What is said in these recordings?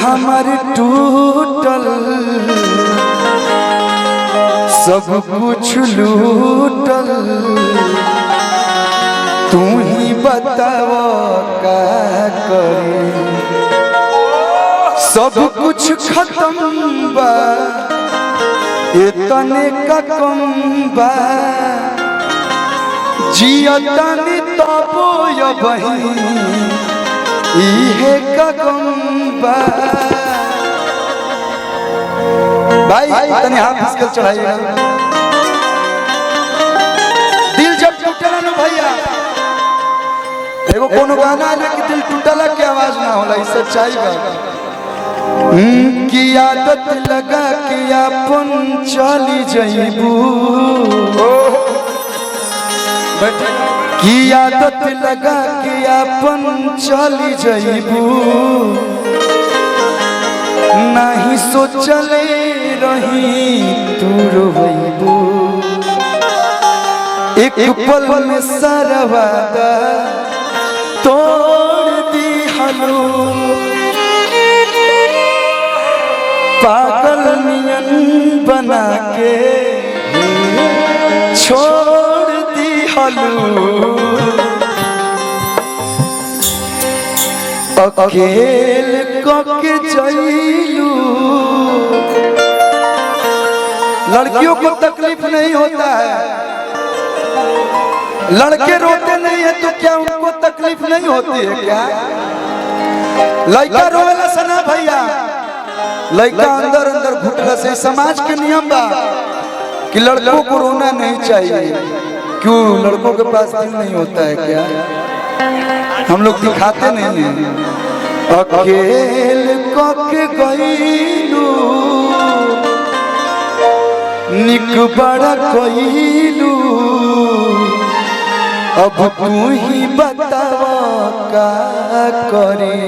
हमार टूटल सब कुछ लूटल तू ही बताव का करे। सब कुछ खत्म बा इतने का कम बा जियतनी तबो यबही इहे का गम बा। भाई तने हाथ फिसकल चढ़ाइए। दिल जब टूटला ना भैया एगो कोनो गाना है कि दिल टूटला के आवाज ना होला, ई सच्चाई बा। की आदत लगा के अपन चली जइबू की आदत लगा के अपन चली जइबू नहीं सोचले रही तू रोइबू। एक पल में सारा वादा तोड़ दी हलो पागल नियन बना के छोड़ दी हलो अकेल के चलू। लड़कियों को तकलीफ नहीं होता है, लड़के रोते नहीं है तो क्या उनको तकलीफ नहीं होती है क्या? लड़का रोवेला सना भैया, लड़का अंदर अंदर घुटला से। समाज के नियम बा कि लड़कों को रोना नहीं चाहिए। क्यों? लड़कों के पास दिल नहीं होता है क्या? हम लोग दिखाते नहीं हैं। अकेल के गईलू निक बड़ा कईलू अब तू ही बताव का करे।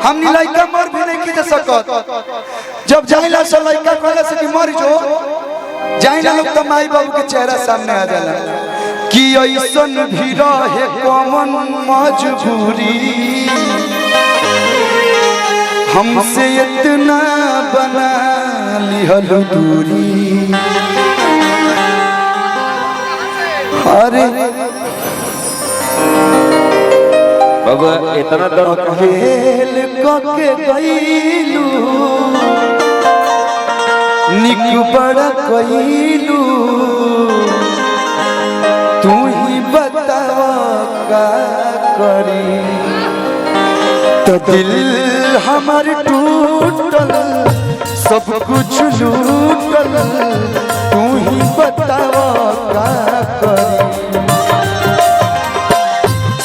हमनी लड़का मर भी नहीं खींच सकत। जब जाइला से लड़का कहला से कि मर जो जाइला लोग तो माई बाबू के चेहरा सामने आ जाला कि ऐसन भी रहे कौन मजबूरी हमसे इतना बना लिहल दूरी। अरे बाबा इतना दर्द खेल के गईलू निक बड़ा कईलू तू ही बताव का करी। तो दिल हमार टूटल सब कुछ लूटल तू ही बताव का करी।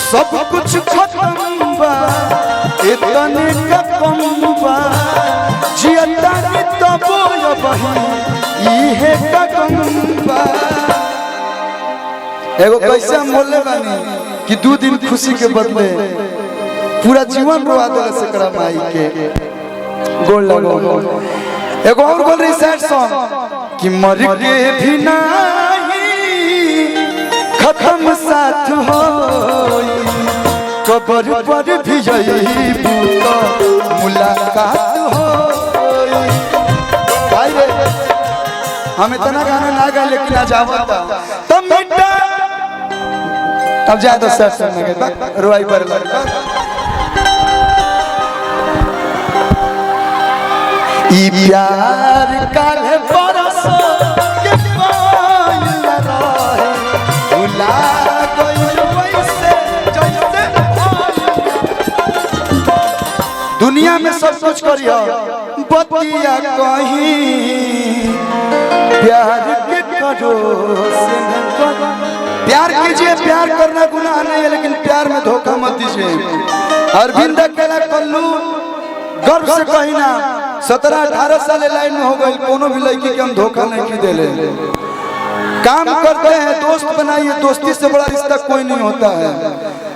सब कुछ खत्म बा इतने का कम बा जियतनी तबो यबही इहे का गम बा। एगो कैसे हम बोले बानी कि 2 दिन खुशी के बदले पूरा जीवन रोआ देला से करा माई के गोल लगो। एगो और बोल रही सैड सॉन्ग कि मर के भी नहीं खत्म साथ हो कबर पर भी जइबू तो मुलाकात हो। भाई रे हम इतना गाना ना गा लेकिन आज आवता तब मिटा अब जा तो सर सुन के रोई पर लड़का ई प्यार काहे बरसो के पायल रहे भुला गइल वैसे जैसे दुनिया में सब कुछ करियो बतिया कहीं प्यार के करो से न करो। प्यार कीजिए, प्यार करना गुनाह नहीं है लेकिन प्यार में धोखा मत दीजिए। अरविंद अकेला कल्लू गर्व से कही ना 17-18 साल लाइन में हो गई कोनो भी लड़की के हम धोखा नहीं की देले। काम करते हैं, दोस्त बनाइए, दोस्ती से बड़ा रिश्ता कोई नहीं होता है।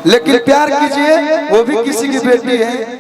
लेकिन प्यार कीजिए, वो भी किसी की बेटी है।